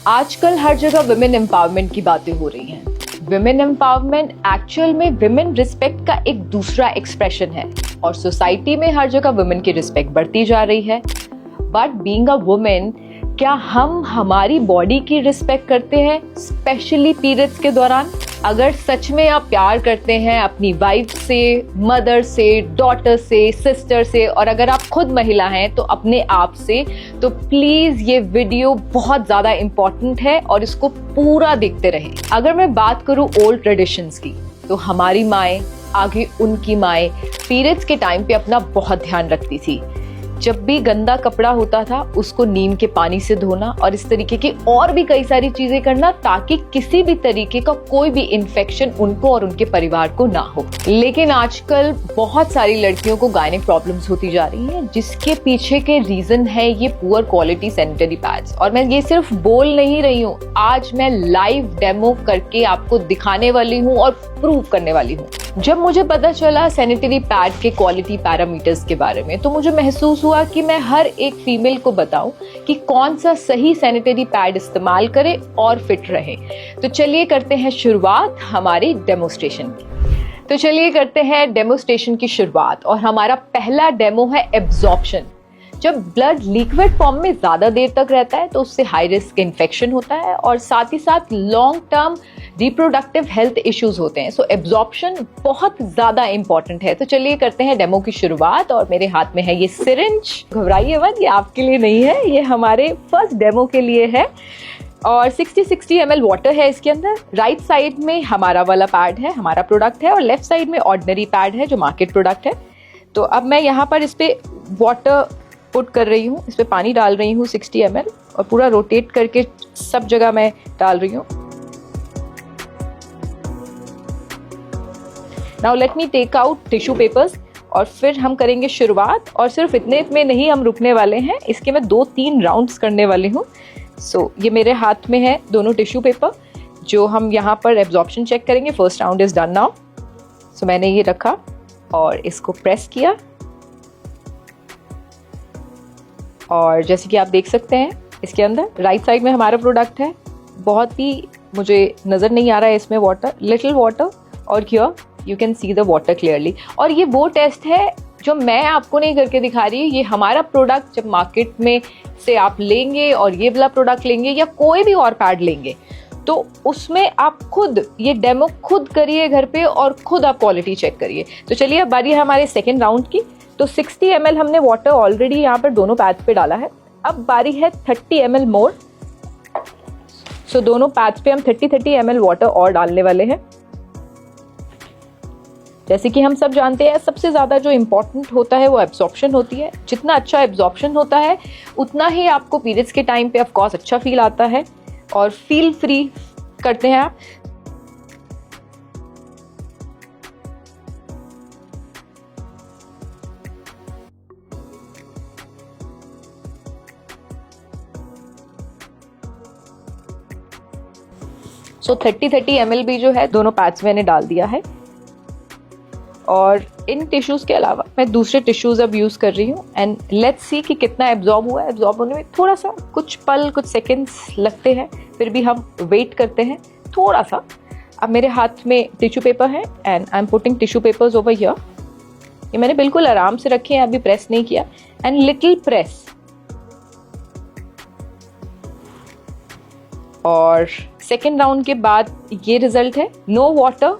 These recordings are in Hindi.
आजकल हर जगह विमेन एम्पावरमेंट की बातें हो रही हैं। विमेन एम्पावरमेंट एक्चुअल में विमेन रिस्पेक्ट का एक दूसरा एक्सप्रेशन है और सोसाइटी में हर जगह विमेन की रिस्पेक्ट बढ़ती जा रही है। बट बीइंग अ वुमेन, क्या हम हमारी बॉडी की रिस्पेक्ट करते हैं, स्पेशली पीरियड्स के दौरान? अगर सच में आप प्यार करते हैं अपनी वाइफ से, मदर से, डॉटर से, सिस्टर से, और अगर आप खुद महिला हैं तो अपने आप से, तो प्लीज ये वीडियो बहुत ज्यादा इंपॉर्टेंट है और इसको पूरा देखते रहें। अगर मैं बात करूं ओल्ड ट्रेडिशंस की, तो हमारी माएं, आगे उनकी माएं पीरियड्स के टाइम पे अपना बहुत ध्यान रखती थी। जब भी गंदा कपड़ा होता था उसको नीम के पानी से धोना और इस तरीके की और भी कई सारी चीजें करना, ताकि किसी भी तरीके का कोई भी इन्फेक्शन उनको और उनके परिवार को ना हो। लेकिन आजकल बहुत सारी लड़कियों को गायनिक प्रॉब्लम्स होती जा रही हैं, जिसके पीछे के रीजन है ये पुअर क्वालिटी सैनिटरी पैड्स। और मैं ये सिर्फ बोल नहीं रही हूँ, आज मैं लाइव डेमो करके आपको दिखाने वाली हूँ और प्रूव करने वाली हूँ। जब मुझे पता चला सैनिटरी पैड के क्वालिटी पैरामीटर्स के बारे में, तो मुझे महसूस हुआ कि मैं हर एक फीमेल को बताऊं कि कौन सा सही सैनिटरी पैड इस्तेमाल करे और फिट रहे। तो चलिए करते हैं शुरुआत हमारी डेमोस्ट्रेशन की। शुरुआत और हमारा पहला डेमो है एब्जॉर्प्शन। जब ब्लड लिक्विड फॉर्म में ज्यादा देर तक रहता है तो उससे हाई रिस्क इन्फेक्शन होता है और साथ ही साथ long term reproductive health issues होते हैं। सो एब्जॉर्प्शन बहुत ज्यादा इंपॉर्टेंट है। तो चलिए करते हैं डेमो की शुरुआत। और मेरे हाथ में है ये सिरिंज। घबराइए मत, ये आपके लिए नहीं है, ये हमारे फर्स्ट डेमो के लिए है। और 60 ml वाटर है इसके अंदर। राइट साइड में हमारा वाला पैड है, हमारा प्रोडक्ट है, और लेफ्ट साइड में ऑर्डिनरी पैड है जो मार्केट प्रोडक्ट है। तो अब मैं यहाँ पर इस पे वाटर पुट कर रही हूँ, इस पे पानी डाल रही हूँ 60 ml, और पूरा रोटेट करके सब जगह मैं डाल रही हूँ। Now let me take out tissue papers और फिर हम करेंगे शुरुआत। और सिर्फ इतने में नहीं हम रुकने वाले हैं, इसके मैं 2-3 राउंड्स करने वाली हूँ। सो ये मेरे हाथ में है दोनों टिश्यू पेपर, जो हम यहाँ पर एब्जॉर्प्शन चेक करेंगे। First round is done now. So मैंने ये रखा और इसको प्रेस किया, और जैसे कि आप देख सकते हैं इसके अंदर राइट साइड में हमारा प्रोडक्ट है। बहुत ही मुझे नज़र नहीं आ रहा है इसमें वाटर, लिटिल वाटर, और here you can see the water clearly. और ये वो टेस्ट है जो मैं आपको नहीं करके दिखा रही, ये हमारा प्रोडक्ट जब मार्केट में से आप लेंगे और ये वाला प्रोडक्ट लेंगे या कोई भी और पैड लेंगे, तो उसमें आप खुद ये डेमो खुद करिए घर पे और खुद आप क्वालिटी चेक करिए। तो चलिए अब बारी है हमारे सेकेंड राउंड की। तो 60 ml हमने वाटर ऑलरेडी यहाँ पर दोनों पैड्स पे डाला है। अब बारी है 30 ml मोर। सो दोनों पैड्स पे हम 30 ml वाटर और डालने वाले हैं। जैसे कि हम सब जानते हैं, सबसे ज्यादा जो इम्पोर्टेंट होता है वो एब्जॉर्प्शन होती है। जितना अच्छा एब्जॉर्प्शन होता है उतना ही आपको पीरियड्स के टाइम पे ऑफ कोर्स अच्छा फील आता है और फील फ्री करते हैं आप। सो 30 ml भी जो है दोनों पैड्स मैंने डाल दिया है। और इन टिश्यूज के अलावा मैं दूसरे टिश्यूज अब यूज कर रही हूँ, एंड लेट्स सी कि कितना एब्जॉर्ब हुआ है। एब्जॉर्ब होने में थोड़ा सा कुछ पल, कुछ सेकेंड्स लगते हैं, फिर भी हम वेट करते हैं थोड़ा सा। अब मेरे हाथ में टिश्यू पेपर है and I am putting tissue papers over here. ये मैंने बिल्कुल आराम से रखे हैं, अभी प्रेस नहीं किया, एंड लिटिल प्रेस। और सेकेंड राउंड के बाद ये रिजल्ट है, नो वाटर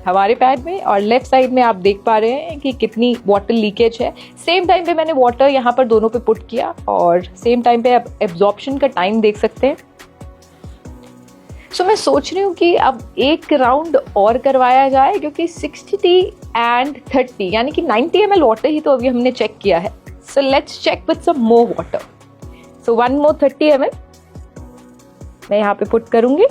हमारे पैड में, और लेफ्ट साइड में आप देख पा रहे हैं कि कितनी वाटर लीकेज है। सेम टाइम पे मैंने वाटर यहाँ पर दोनों पे पुट किया, और सेम टाइम पे आप एब्जॉर्प्शन का टाइम देख सकते हैं। सो मैं सोच रही हूँ कि अब एक राउंड और करवाया जाए, क्योंकि 60 and 30 यानी कि 90 ml वाटर ही तो अभी हमने चेक किया है। So let's check with some more water. So 1 more 30 ml मैं यहाँ पे पुट करूंगी।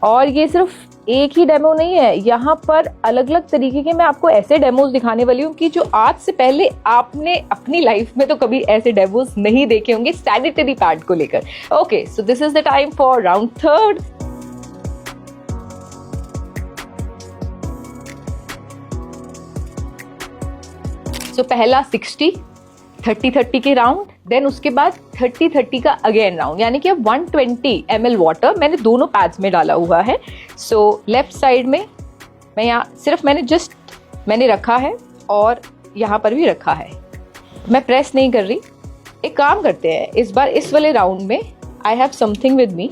और ये सिर्फ एक ही डेमो नहीं है, यहाँ पर अलग अलग तरीके के मैं आपको ऐसे डेमोज दिखाने वाली हूँ कि जो आज से पहले आपने अपनी लाइफ में तो कभी ऐसे डेमोज नहीं देखे होंगे सैनिटरी पैड को लेकर। Okay, so this is the time for round third. So पहला 60, 30-30 के राउंड, देन उसके बाद 30-30 का अगेन राउंड, यानी कि 120 ml वाटर मैंने दोनों पैड्स में डाला हुआ है। सो लेफ्ट साइड में मैं यहाँ सिर्फ मैंने रखा है और यहाँ पर भी रखा है, मैं प्रेस नहीं कर रही। एक काम करते हैं, इस बार इस वाले राउंड में I have something with me.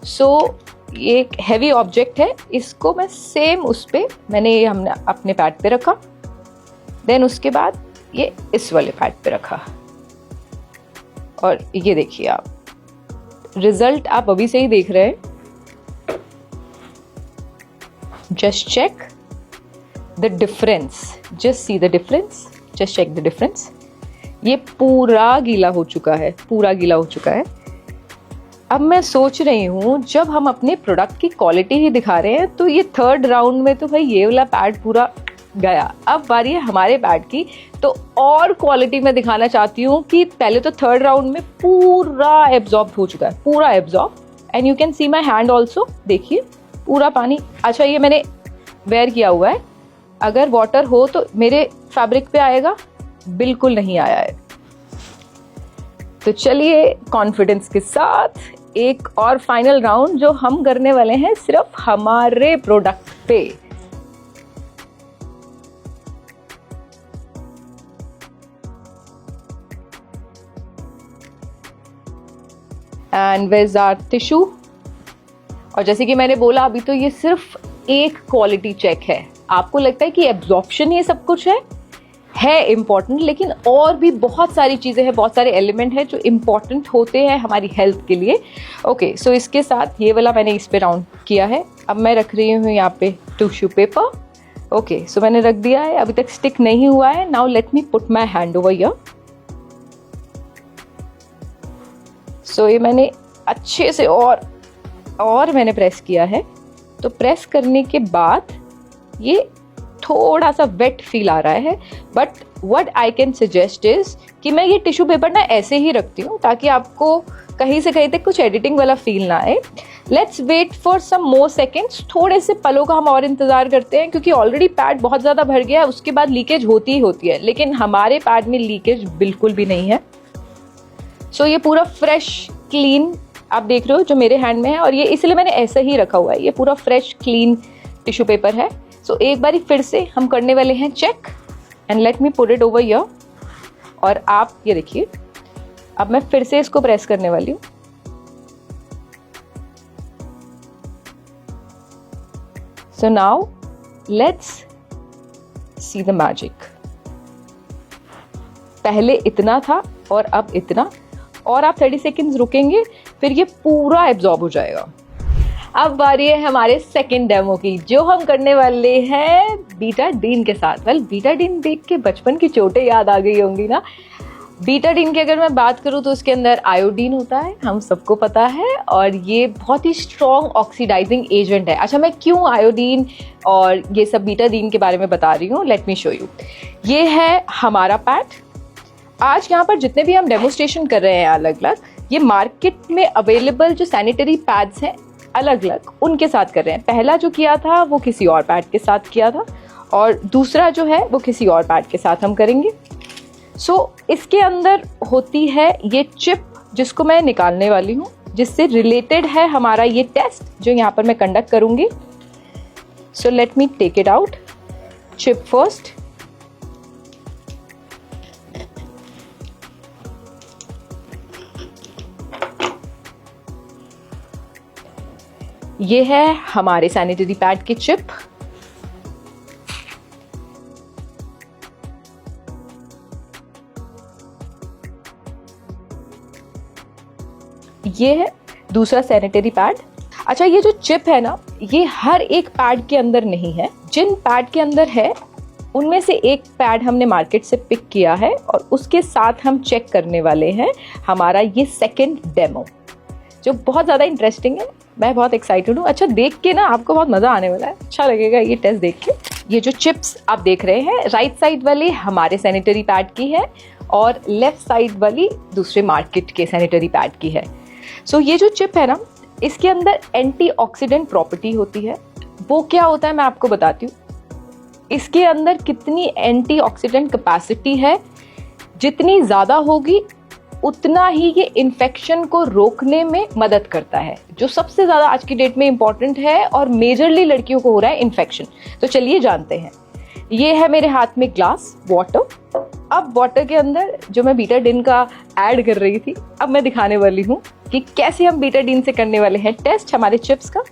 So ये एक हैवी ऑब्जेक्ट है, इसको मैं सेम उस पे हमने अपने पैड पे रखा, देन उसके बाद ये इस वाले पैड पे रखा, और ये देखिए आप रिजल्ट आप अभी से ही देख रहे हैं। Just check the difference, just see the difference, just check the difference. ये पूरा गीला हो चुका है, पूरा गीला हो चुका है। अब मैं सोच रही हूँ जब हम अपने प्रोडक्ट की क्वालिटी ही दिखा रहे हैं तो ये थर्ड राउंड में तो भाई ये वाला पैड पूरा गया। अब बारी है हमारे पैड की, तो और क्वालिटी में दिखाना चाहती हूँ कि पहले तो थर्ड राउंड में पूरा एब्जॉर्ब हो चुका है, पूरा absorb, and you can see my hand also, देखिए पूरा पानी। अच्छा ये मैंने वेयर किया हुआ है, अगर वाटर हो तो मेरे फैब्रिक पे आएगा, बिल्कुल नहीं आया है। तो चलिए कॉन्फिडेंस के साथ एक और फाइनल राउंड जो हम करने वाले हैं सिर्फ हमारे प्रोडक्ट पे। And where is our tissue. और जैसे कि मैंने बोला अभी तो ये सिर्फ एक क्वालिटी चेक है। आपको लगता है कि एब्जॉर्प्शन ये सब कुछ है इम्पॉर्टेंट, लेकिन और भी बहुत सारी चीज़ें हैं, बहुत सारे एलिमेंट हैं जो इम्पॉर्टेंट होते हैं हमारी हेल्थ के लिए। ओके, सो इसके साथ ये वाला मैंने इस पे राउंड किया है। अब मैं रख रही हूँ यहाँ पे टिश्यू पेपर। ओके, सो मैंने रख दिया है, अभी तक स्टिक नहीं हुआ है। Now let me put my hand over here. So ये मैंने अच्छे से और मैंने प्रेस किया है। तो प्रेस करने के बाद ये थोड़ा सा वेट फील आ रहा है, but what I can suggest is कि मैं ये टिश्यू पेपर ना ऐसे ही रखती हूँ ताकि आपको कहीं से कहीं तक कुछ एडिटिंग वाला फील ना आए। Let's wait for some more seconds, थोड़े से पलों का हम और इंतजार करते हैं, क्योंकि ऑलरेडी पैड बहुत ज़्यादा भर गया है, उसके बाद लीकेज होती ही होती है, लेकिन हमारे पैड में लीकेज बिल्कुल भी नहीं है। सो ये पूरा फ्रेश क्लीन आप देख रहे हो जो मेरे हैंड में है, और ये इसलिए मैंने ऐसे ही रखा हुआ है। ये पूरा फ्रेश क्लीन टिश्यू पेपर है। सो एक बारी फिर से हम करने वाले हैं check, and let me put it over here. और आप ये देखिए, अब मैं फिर से इसको प्रेस करने वाली हूँ। So now let's see the magic. पहले इतना था और अब इतना, और आप 30 सेकेंड्स रुकेंगे, फिर ये पूरा एब्जॉर्ब हो जाएगा। अब बारी है हमारे सेकंड डेमो की, जो हम करने वाले हैं बीटाडीन के साथ। वेल, बीटाडीन देख के बचपन की चोटें याद आ गई होंगी ना। बीटाडीन की अगर मैं बात करूँ तो उसके अंदर आयोडीन होता है, हम सबको पता है, और ये बहुत ही स्ट्रॉन्ग ऑक्सीडाइजिंग एजेंट है। अच्छा, मैं क्यों आयोडीन और ये सब बीटाडीन के बारे में बता रही हूँ, लेट मी शो यू। ये है हमारा पैड। आज यहाँ पर जितने भी हम डेमोस्ट्रेशन कर रहे हैं अलग अलग, ये मार्केट में अवेलेबल जो सैनिटरी पैड्स हैं अलग अलग, उनके साथ कर रहे हैं। पहला जो किया था वो किसी और पैड के साथ किया था, और दूसरा जो है वो किसी और पैड के साथ हम करेंगे। सो इसके अंदर होती है ये चिप, जिसको मैं निकालने वाली हूँ, जिससे रिलेटेड है हमारा ये टेस्ट जो यहाँ पर मैं कंडक्ट करूँगी। So let me take it out. Chip first. ये है हमारे सैनिटरी पैड की चिप। ये है दूसरा सैनिटरी पैड। अच्छा, ये जो चिप है ना, ये हर एक पैड के अंदर नहीं है। जिन पैड के अंदर है उनमें से एक पैड हमने मार्केट से पिक किया है, और उसके साथ हम चेक करने वाले हैं हमारा ये सेकंड डेमो, जो बहुत ज़्यादा इंटरेस्टिंग है। मैं बहुत एक्साइटेड हूँ। अच्छा, देख के ना आपको बहुत मज़ा आने वाला है, अच्छा लगेगा ये टेस्ट देख के। ये जो चिप्स आप देख रहे हैं, राइट साइड वाली हमारे सैनिटरी पैड की है, और लेफ्ट साइड वाली दूसरे मार्केट के सैनिटरी पैड की है। सो ये जो चिप है ना, इसके अंदर एंटीऑक्सीडेंट प्रॉपर्टी होती है। वो क्या होता है मैं आपको बताती हूँ। इसके अंदर कितनी एंटीऑक्सीडेंट कैपेसिटी है जितनी ज़्यादा होगी उतना ही ये इन्फेक्शन को रोकने में मदद करता है, जो सबसे ज़्यादा आज की डेट में इम्पॉर्टेंट है और मेजरली लड़कियों को हो रहा है इन्फेक्शन। तो चलिए जानते हैं। ये है मेरे हाथ में ग्लास वाटर। अब वाटर के अंदर जो मैं बीटाडीन का ऐड कर रही थी, अब मैं दिखाने वाली हूँ कि कैसे हम बीटाडीन से करने वाले हैं टेस्ट हमारे चिप्स का।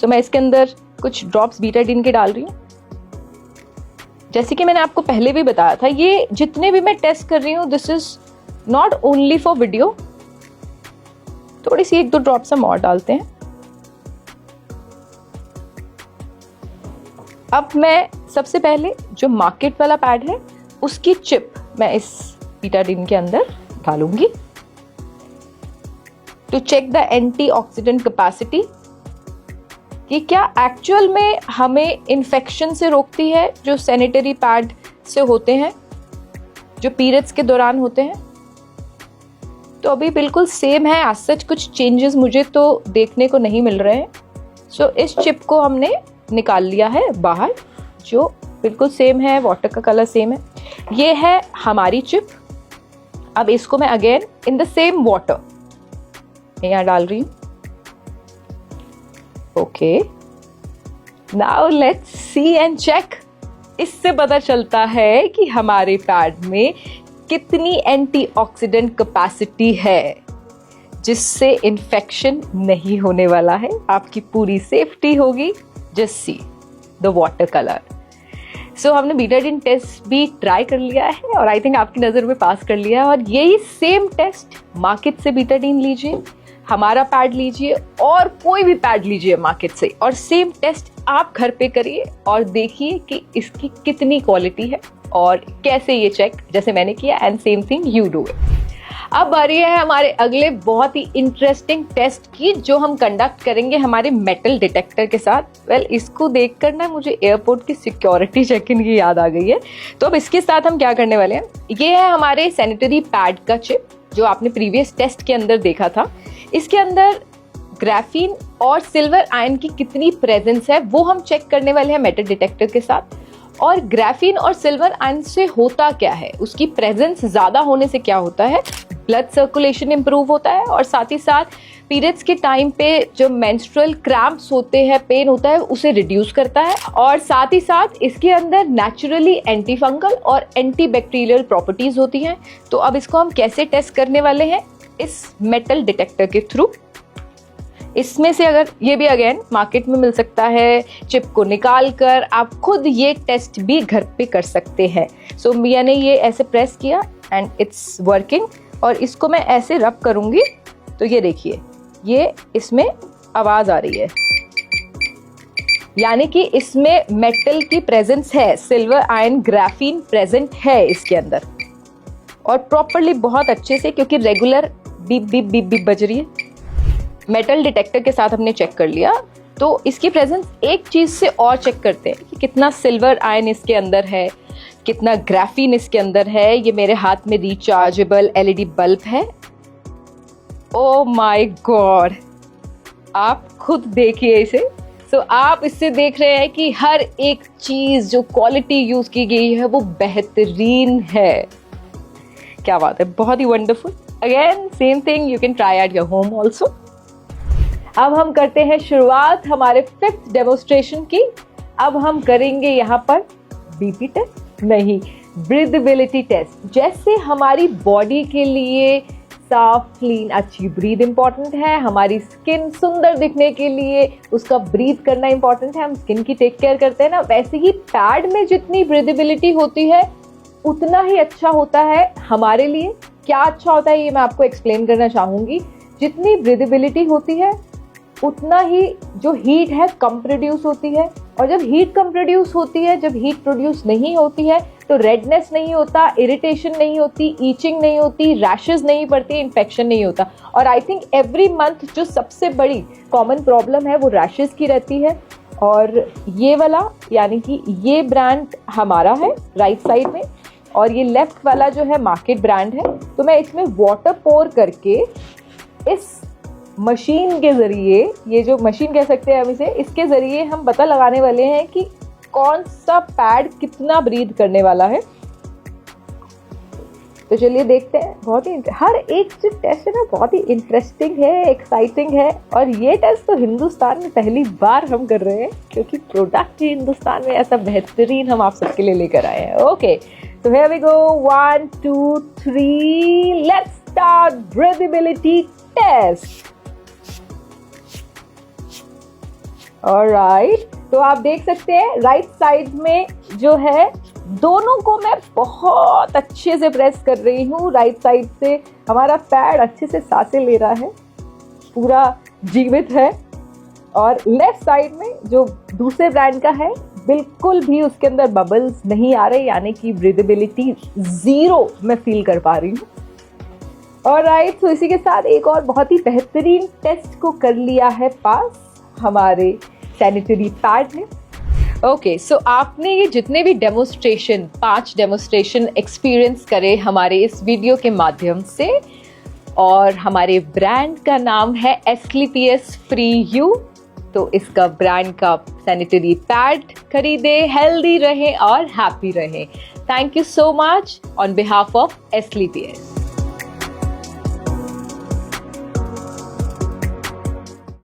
तो मैं इसके अंदर कुछ ड्रॉप्स बीटाडीन के डाल रही हूँ। जैसे कि मैंने आपको पहले भी बताया था, ये जितने भी मैं टेस्ट कर रही हूँ this is not only for video. थोड़ी सी 1-2 ड्रॉप्स हम और डालते हैं। अब मैं सबसे पहले जो मार्केट वाला पैड है उसकी चिप मैं इस बीटाडीन के अंदर डालूंगी to check the antioxidant capacity, कि क्या एक्चुअल में हमें इन्फेक्शन से रोकती है जो सैनिटरी पैड से होते हैं, जो पीरियड्स के दौरान होते हैं। तो अभी बिल्कुल सेम है, आज सच कुछ चेंजेस मुझे तो देखने को नहीं मिल रहे हैं। सो इस चिप को हमने निकाल लिया है बाहर, जो बिल्कुल सेम है, वाटर का कलर सेम है। ये है हमारी चिप। अब इसको मैं again in the same water यहाँ डाल रही हूँ। Okay, now let's see and check. इससे पता चलता है कि हमारे पैड में कितनी एंटीऑक्सीडेंट कैपेसिटी है, जिससे इन्फेक्शन नहीं होने वाला है, आपकी पूरी सेफ्टी होगी। Just see the water colour. So हमने बीटाडीन टेस्ट भी ट्राई कर लिया है और आई थिंक आपकी नज़र में पास कर लिया है। और यही सेम टेस्ट मार्केट से बीटाडीन लीजिए, हमारा पैड लीजिए और कोई भी पैड लीजिए मार्केट से, और सेम टेस्ट आप घर पे करिए और देखिए कि इसकी कितनी क्वालिटी है और कैसे ये चेक जैसे मैंने किया, and same thing you do it. अब बारी है हमारे अगले बहुत ही इंटरेस्टिंग टेस्ट की, जो हम कंडक्ट करेंगे हमारे मेटल डिटेक्टर के साथ। वेल, इसको देखकर ना मुझे एयरपोर्ट की सिक्योरिटी चेक इन की याद आ गई है। तो अब इसके साथ हम क्या करने वाले हैं, ये है हमारे सैनिटरी पैड का चिप जो आपने प्रीवियस टेस्ट के अंदर देखा था। इसके अंदर ग्राफीन और सिल्वर आयन की कितनी प्रेजेंस है वो हम चेक करने वाले हैं मेटल डिटेक्टर के साथ। और ग्राफीन और सिल्वर आयन से होता क्या है, उसकी प्रेजेंस ज्यादा होने से क्या होता है, ब्लड सर्कुलेशन इंप्रूव होता है और साथ ही साथ पीरियड्स के टाइम पे जो मेंस्ट्रुअल क्रैम्प्स होते हैं, पेन होता है, उसे रिड्यूस करता है। और साथ ही साथ इसके अंदर नेचुरली एंटी फंगल और एंटी बैक्टीरियल प्रॉपर्टीज होती हैं। तो अब इसको हम कैसे टेस्ट करने वाले हैं, इस मेटल डिटेक्टर के थ्रू। इसमें से अगर ये भी अगेन मार्केट में मिल सकता है, चिप को निकाल कर आप खुद ये टेस्ट भी घर पे कर सकते हैं। सो मैंने ये ऐसे प्रेस किया एंड इट्स वर्किंग, और इसको मैं ऐसे रब करूंगी तो ये देखिए, ये इसमें आवाज आ रही है, यानी कि इसमें मेटल की प्रेजेंस है, सिल्वर आयन ग्राफीन प्रेजेंट है इसके अंदर, और प्रॉपरली बहुत अच्छे से, क्योंकि regular beep beep beep beep बज रही है। मेटल डिटेक्टर के साथ हमने चेक कर लिया, तो इसकी प्रेजेंस एक चीज से और चेक करते हैं कि कितना सिल्वर आयन इसके अंदर है, कितना ग्राफीन इसके अंदर है। ये मेरे हाथ में रिचार्जेबल एलईडी बल्ब है। ओ माय गॉड, आप खुद देखिए इसे। सो आप इससे देख रहे हैं कि हर एक चीज जो क्वालिटी यूज की गई है वो बेहतरीन है। क्या बात है, बहुत ही wonderful. Again same thing you can try at your home also. अब हम करते हैं शुरुआत हमारे 5th डेमोस्ट्रेशन की। अब हम करेंगे यहाँ पर बीपी टेस्ट नहीं, ब्रीदेबिलिटी टेस्ट। जैसे हमारी बॉडी के लिए साफ, क्लीन, अच्छी ब्रीथ इंपॉर्टेंट है, हमारी स्किन सुंदर दिखने के लिए उसका ब्रीथ करना इंपॉर्टेंट है, हम स्किन की टेक केयर करते हैं ना, वैसे ही पैड में जितनी ब्रीदेबिलिटी होती है उतना ही अच्छा होता है हमारे लिए। क्या अच्छा होता है ये मैं आपको एक्सप्लेन करना चाहूंगी। जितनी ब्रीदेबिलिटी होती है उतना ही जो हीट है कम प्रोड्यूस होती है, और जब हीट कम प्रोड्यूस होती है, जब हीट प्रोड्यूस नहीं होती है तो रेडनेस नहीं होता, इरिटेशन नहीं होती, ईचिंग नहीं होती, रैशेस नहीं पड़ती, इन्फेक्शन नहीं होता। और आई थिंक एवरी मंथ जो सबसे बड़ी कॉमन प्रॉब्लम है वो रैशेस की रहती है। और ये वाला यानी कि ये ब्रांड हमारा है राइट साइड में, और ये लेफ्ट वाला जो है मार्केट ब्रांड है। तो मैं इसमें वाटर पोर करके इस मशीन के जरिए, ये जो मशीन कह सकते हैं हम इसे, इसके जरिए हम पता लगाने वाले हैं कि कौन सा पैड कितना ब्रीथ करने वाला है। तो चलिए देखते हैं। बहुत ही हर एक जो टेस्ट है ना बहुत ही इंटरेस्टिंग है, एक्साइटिंग है, और ये टेस्ट तो हिंदुस्तान में पहली बार हम कर रहे हैं क्योंकि प्रोडक्ट ही हिंदुस्तान में ऐसा बेहतरीन हम आप सबके लिए लेकर आए हैं। ओके, तो here we go, 1 2 3, let's start breathability test. Alright, तो आप देख सकते हैं राइट साइड में जो है दोनों को मैं बहुत अच्छे से प्रेस कर रही हूँ। राइट साइड से हमारा पैड अच्छे से सांसें ले रहा है, पूरा जीवित है, और लेफ्ट साइड में जो दूसरे ब्रांड का है बिल्कुल भी उसके अंदर बबल्स नहीं आ रहे, यानी कि ब्रीदेबिलिटी 0 मैं फील कर पा रही हूँ। ऑलराइट, तो इसी के साथ एक और बहुत ही बेहतरीन टेस्ट को कर लिया है पास हमारे सैनिटरी पैड ने। ओके, सो आपने ये जितने भी डेमोस्ट्रेशन 5 डेमोस्ट्रेशन एक्सपीरियंस करे हमारे इस वीडियो के माध्यम से, और हमारे ब्रांड का नाम है एस्क्लेपियस फ्री यू, तो इसका ब्रांड का सैनिटरी पैड खरीदे, हेल्दी रहें और हैप्पी रहें। Thank you so much on behalf of Asclepius.